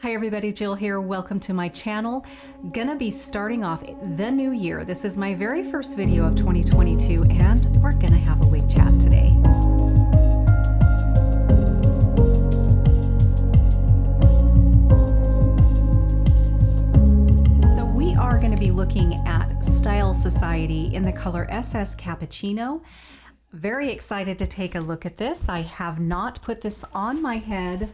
Hi everybody, Jill here. Welcome to my channel. Gonna be starting off the new year. This is my very first video of 2022 and we're gonna have a wig chat today. So we are gonna be looking at Style Society in the color SS Cappuccino. Very excited to take a look at this. I have not put this on my head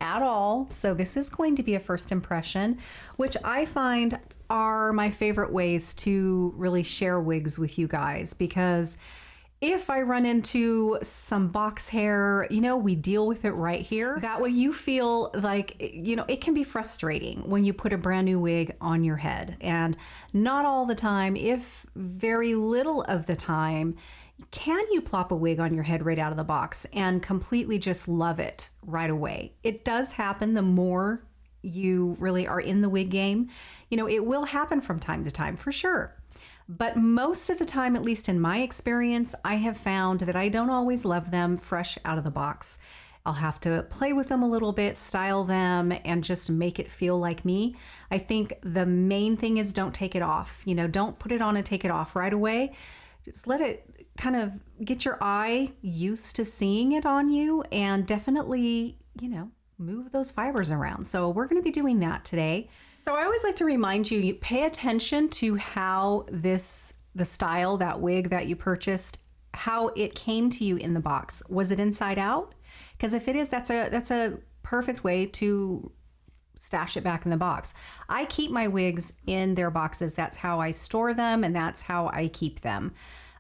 at all, so this is going to be a first impression, which I find are my favorite ways to really share wigs with you guys, because if I run into some box hair, we deal with it right here. That way you feel like, it can be frustrating when you put a brand new wig on your head, and not all the time, if very little of the time, can you plop a wig on your head right out of the box and completely just love it right away? It does happen the more you really are in the wig game. It will happen from time to time for sure. But most of the time, at least in my experience, I have found that I don't always love them fresh out of the box. I'll have to play with them a little bit, style them, and just make it feel like me. I think the main thing is don't take it off. Don't put it on and take it off right away. Just let it kind of get your eye used to seeing it on you, and definitely, move those fibers around. So we're going to be doing that today. So I always like to remind you, pay attention to how the style, that wig that you purchased, how it came to you in the box. Was it inside out? Because if it is, that's a perfect way to stash it back in the box. I keep my wigs in their boxes. That's how I store them, and that's how I keep them.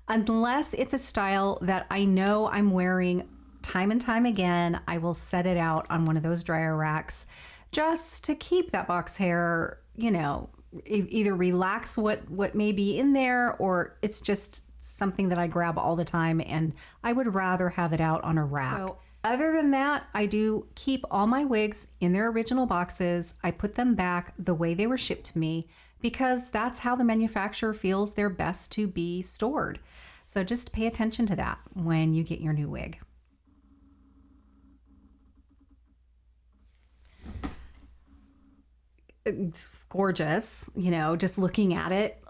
Unless it's a style that I know I'm wearing time and time again, I will set it out on one of those dryer racks just to keep that box hair, either relax what may be in there, or it's just something that I grab all the time and I would rather have it out on a rack. So other than that, I do keep all my wigs in their original boxes. I put them back the way they were shipped to me, because that's how the manufacturer feels they're best to be stored. So just pay attention to that when you get your new wig. It's gorgeous, just looking at it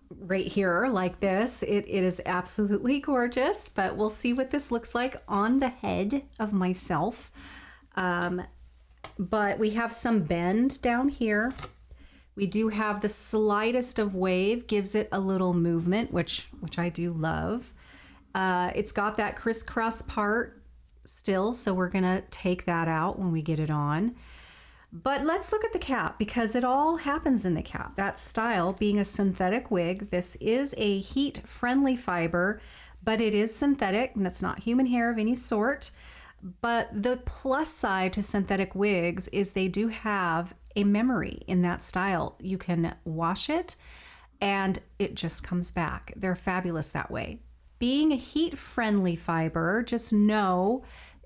right here like this, it is absolutely gorgeous, but we'll see what this looks like on the head of myself. But we have some bend down here. We do have the slightest of wave, gives it a little movement, which I do love. It's got that crisscross part still, so we're gonna take that out when we get it on. But let's look at the cap, because it all happens in the cap. That style being a synthetic wig, this is a heat-friendly fiber, but it is synthetic, and it's not human hair of any sort. But the plus side to synthetic wigs is they do have a memory in that style. You can wash it and it just comes back. They're fabulous that way. Being a heat-friendly fiber, just know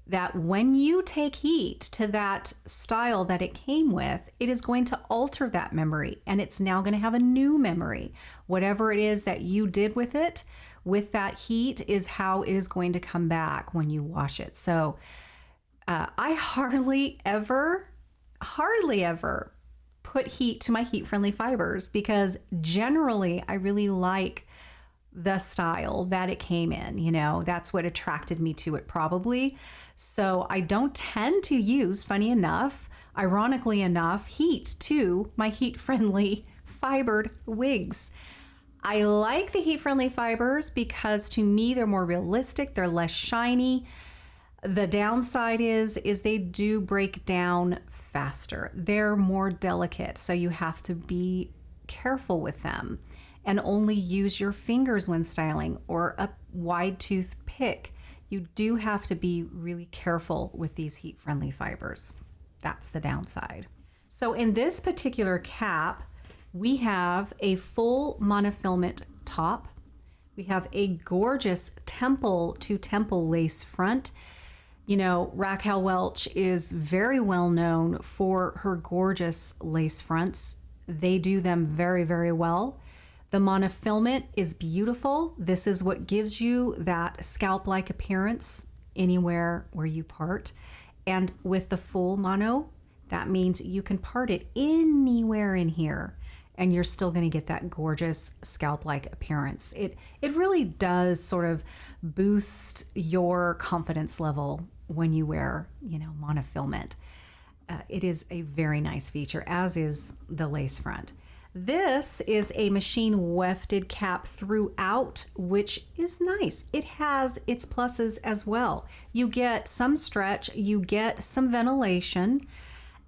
that when you take heat to that style that it came with, it is going to alter that memory, and it's now going to have a new memory. Whatever it is that you did with it, with that heat, is how it is going to come back when you wash it. So I hardly ever put heat to my heat-friendly fibers, because generally I really like the style that it came in. That's what attracted me to it probably. So I don't tend to use, funny enough, ironically enough, heat to my heat-friendly fibered wigs. I like the heat-friendly fibers because to me they're more realistic, they're less shiny. The downside is they do break down faster. They're more delicate, so you have to be careful with them and only use your fingers when styling, or a wide tooth pick. You do have to be really careful with these heat-friendly fibers. That's the downside. So in this particular cap, we have a full monofilament top. We have a gorgeous temple to temple lace front. Raquel Welch is very well known for her gorgeous lace fronts. They do them very, very well. The monofilament is beautiful. This is what gives you that scalp-like appearance anywhere where you part. And with the full mono, That means you can part it anywhere in here and you're still going to get that gorgeous scalp-like appearance. It really does sort of boost your confidence level when you wear, you know, monofilament. It is a very nice feature, as is the lace front. This is a machine wefted cap throughout, which is nice. It has its pluses as well. You get some stretch, you get some ventilation,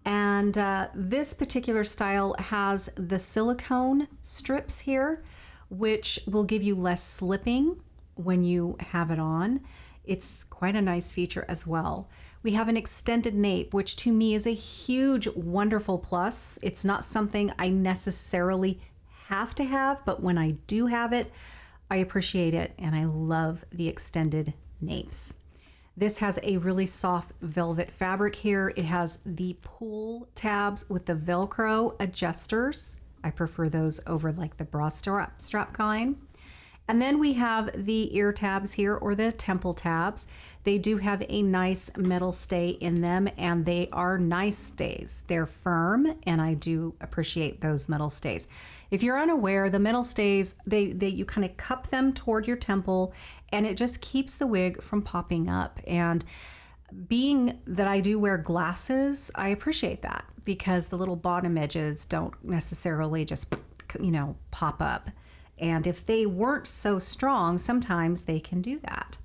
and this particular style has the silicone strips here, which will give you less slipping when you have it on. It's quite a nice feature as well. We have an extended nape, which to me is a huge, wonderful plus. It's not something I necessarily have to have, but when I do have it, I appreciate it and I love the extended napes. This has a really soft velvet fabric here. It has the pull tabs with the Velcro adjusters. I prefer those over like the bra strap kind. And then we have the ear tabs here, or the temple tabs. They do have a nice metal stay in them, and they are nice stays. They're firm, and I do appreciate those metal stays. If you're unaware, the metal stays, you kind of cup them toward your temple, and it just keeps the wig from popping up. And being that I do wear glasses, I appreciate that, because the little bottom edges don't necessarily just, you know, pop up. And if they weren't so strong, sometimes they can do that.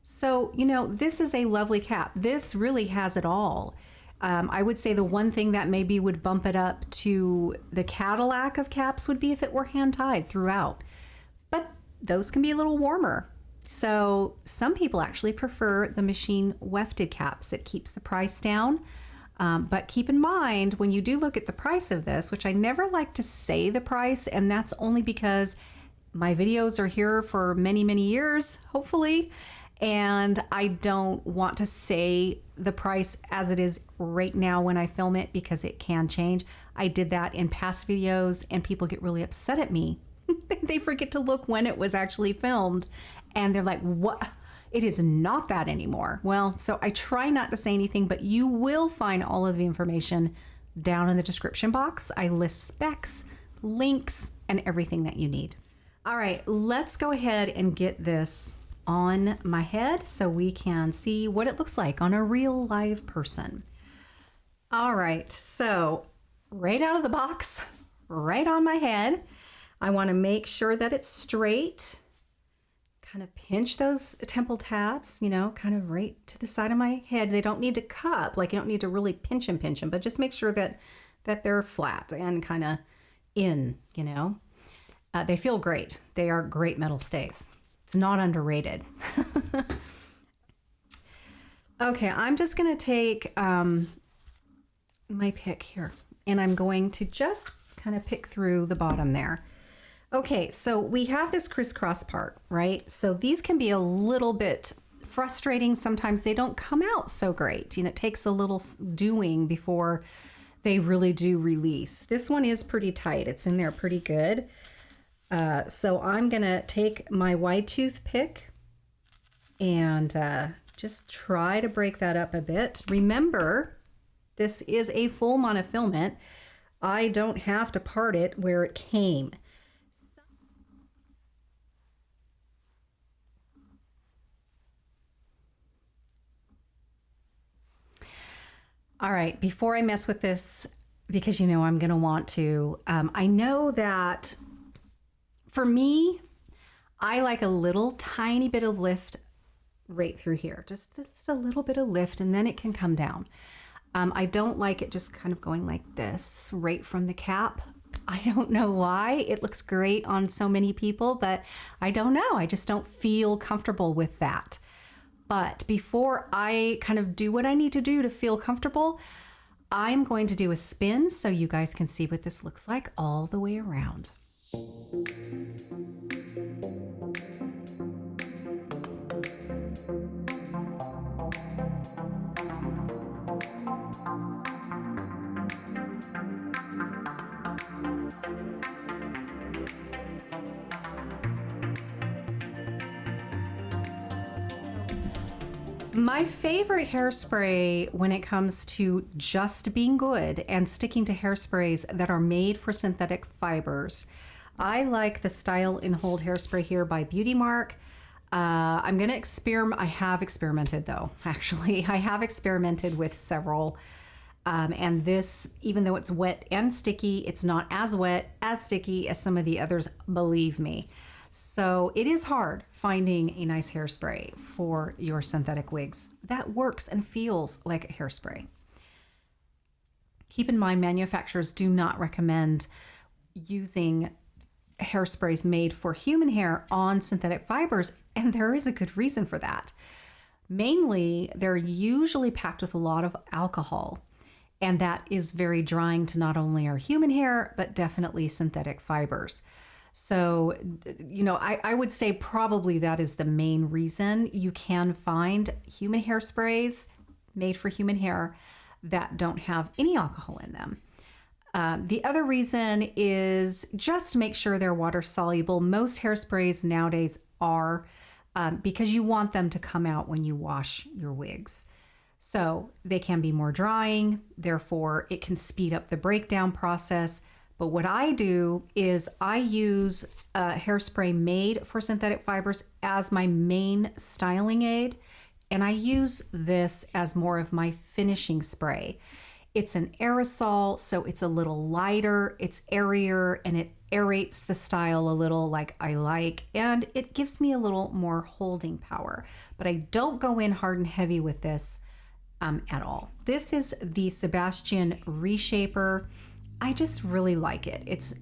So, you know, this is a lovely cap. This really has it all. I would say the one thing that maybe would bump it up to the Cadillac of caps would be if it were hand tied throughout. But those can be a little warmer. So some people actually prefer the machine wefted caps. It keeps the price down. But keep in mind, when you do look at the price of this, which I never like to say the price, and that's only because my videos are here for many, many years, hopefully, and I don't want to say the price as it is right now when I film it, because it can change. I did that in past videos, and people get really upset at me. They forget to look when it was actually filmed, and they're like, what? It is not that anymore. Well, so I try not to say anything, but you will find all of the information down in the description box. I list specs, links, and everything that you need. All right, let's go ahead and get this on my head so we can see what it looks like on a real live person. All right, so right out of the box, right on my head, I want to make sure that it's straight. Kind of pinch those temple tabs, you know, kind of right to the side of my head. They don't need to cup, like you don't need to really pinch them, but just make sure that they're flat and kind of in, you know. They feel great. They are great metal stays. It's not underrated. Okay, I'm just going to take my pick here, and I'm going to just kind of pick through the bottom there. Okay, so we have this crisscross part, right? So these can be a little bit frustrating. Sometimes they don't come out so great. You know, it takes a little doing before they really do release. This one is pretty tight. It's in there pretty good. So I'm gonna take my wide tooth pick and just try to break that up a bit. Remember, this is a full monofilament. I don't have to part it where it came. All right, before I mess with this, because you know I'm going to want to, I know that for me, I like a little tiny bit of lift right through here. Just a little bit of lift, and then it can come down. I don't like it just kind of going like this right from the cap. I don't know why. It looks great on so many people, but I don't know. I just don't feel comfortable with that. But before I kind of do what I need to do to feel comfortable, I'm going to do a spin so you guys can see what this looks like all the way around. My favorite hairspray when it comes to just being good and sticking to hairsprays that are made for synthetic fibers, I like the Style and Hold hairspray here by Beauty Mark. I'm going to experiment. I have experimented though, actually. I have experimented with several. And this, even though it's wet and sticky, it's not as wet, as sticky as some of the others, believe me. So it is hard finding a nice hairspray for your synthetic wigs that works and feels like a hairspray. Keep in mind, manufacturers do not recommend using hairsprays made for human hair on synthetic fibers, and there is a good reason for that. Mainly, they're usually packed with a lot of alcohol, and that is very drying to not only our human hair, but definitely synthetic fibers. So, I would say probably that is the main reason. You can find human hairsprays made for human hair that don't have any alcohol in them. The other reason is just to make sure they're water soluble. Most hairsprays nowadays are, because you want them to come out when you wash your wigs. So they can be more drying, therefore it can speed up the breakdown process. But what I do is I use a hairspray made for synthetic fibers as my main styling aid, and I use this as more of my finishing spray. It's an aerosol, so it's a little lighter, it's airier, and it aerates the style a little like I like, and it gives me a little more holding power. But I don't go in hard and heavy with this at all. This is the Sebastian Reshaper. I just really like it. It's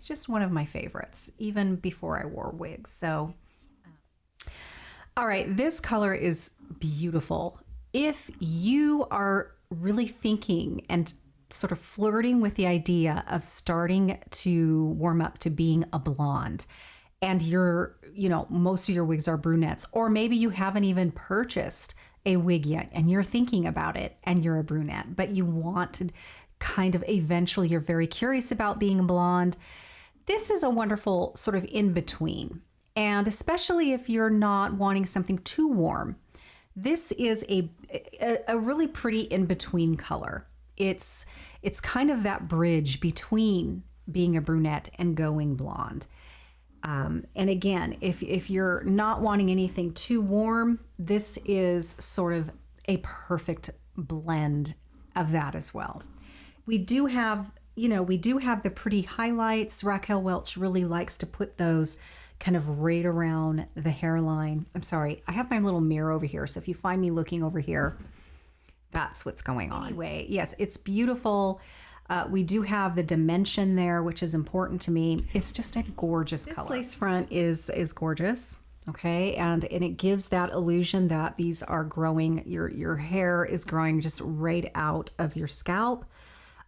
just one of my favorites, even before I wore wigs. So, all right, this color is beautiful. If you are really thinking and sort of flirting with the idea of starting to warm up to being a blonde, and most of your wigs are brunettes, or maybe you haven't even purchased a wig yet and you're thinking about it and you're a brunette, but you want to kind of eventually, you're very curious about being a blonde. This is a wonderful sort of in between. And especially if you're not wanting something too warm, this is a really pretty in between color. It's kind of that bridge between being a brunette and going blonde. And again, if you're not wanting anything too warm, this is sort of a perfect blend of that as well. We do have the pretty highlights. Raquel Welch really likes to put those kind of right around the hairline. I'm sorry, I have my little mirror over here, so if you find me looking over here, that's what's going on. Anyway, yes, it's beautiful. We do have the dimension there, which is important to me. It's just a gorgeous color. This lace front is gorgeous, okay? And it gives that illusion that these are growing, your hair is growing just right out of your scalp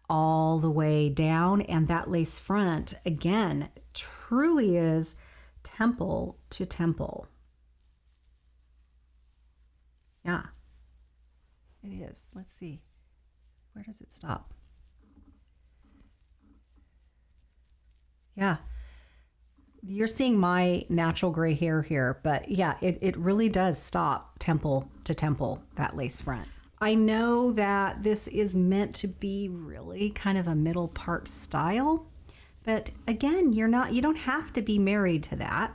all the way down. And that lace front, again, truly is temple to temple. Yeah, it is. Let's see. Where does it stop? Yeah, you're seeing my natural gray hair here, but yeah, it really does stop temple to temple, that lace front. I know that this is meant to be really kind of a middle part style, but again, you don't have to be married to that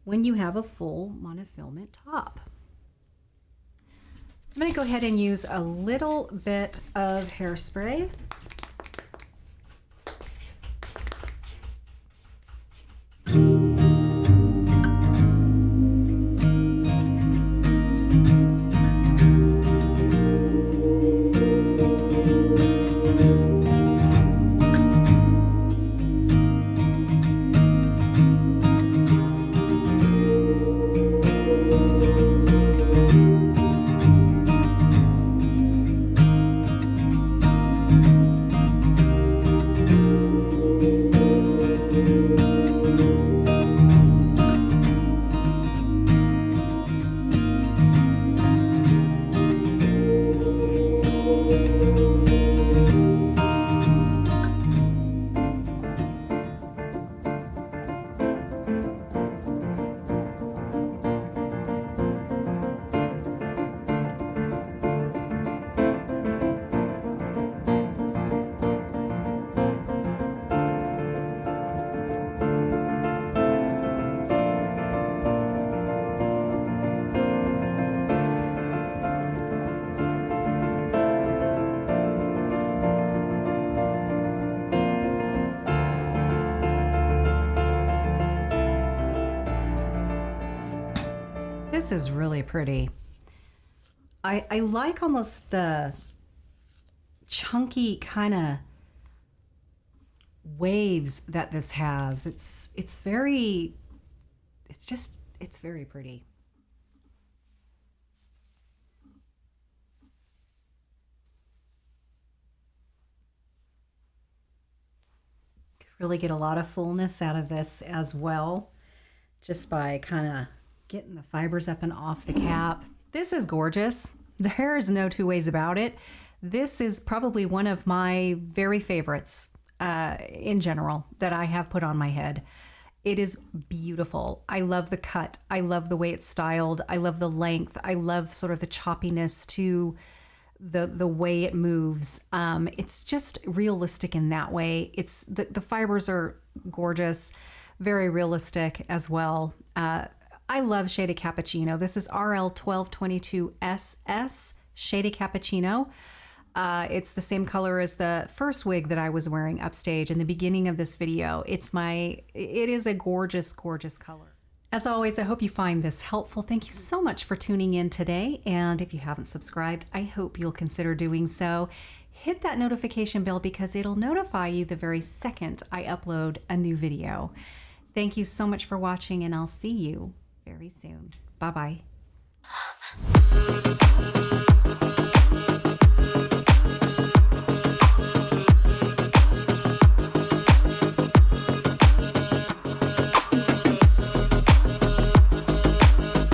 when you have a full monofilament top. I'm going to go ahead and use a little bit of hairspray. This is really pretty. I like almost the chunky kind of waves that this has. It's very pretty. Could really get a lot of fullness out of this as well, just by kind of getting the fibers up and off the cap. This is gorgeous. There is no two ways about it. This is probably one of my very favorites in general that I have put on my head. It is beautiful. I love the cut. I love the way it's styled. I love the length. I love sort of the choppiness to the way it moves. It's just realistic in that way. It's the fibers are gorgeous, very realistic as well. I love Shaded Cappuccino. This is RL1222SS Shaded Cappuccino. It's the same color as the first wig that I was wearing upstage in the beginning of this video. It is a gorgeous, gorgeous color. As always, I hope you find this helpful. Thank you so much for tuning in today. And if you haven't subscribed, I hope you'll consider doing so. Hit that notification bell because it'll notify you the very second I upload a new video. Thank you so much for watching, and I'll see you very soon. Bye-bye.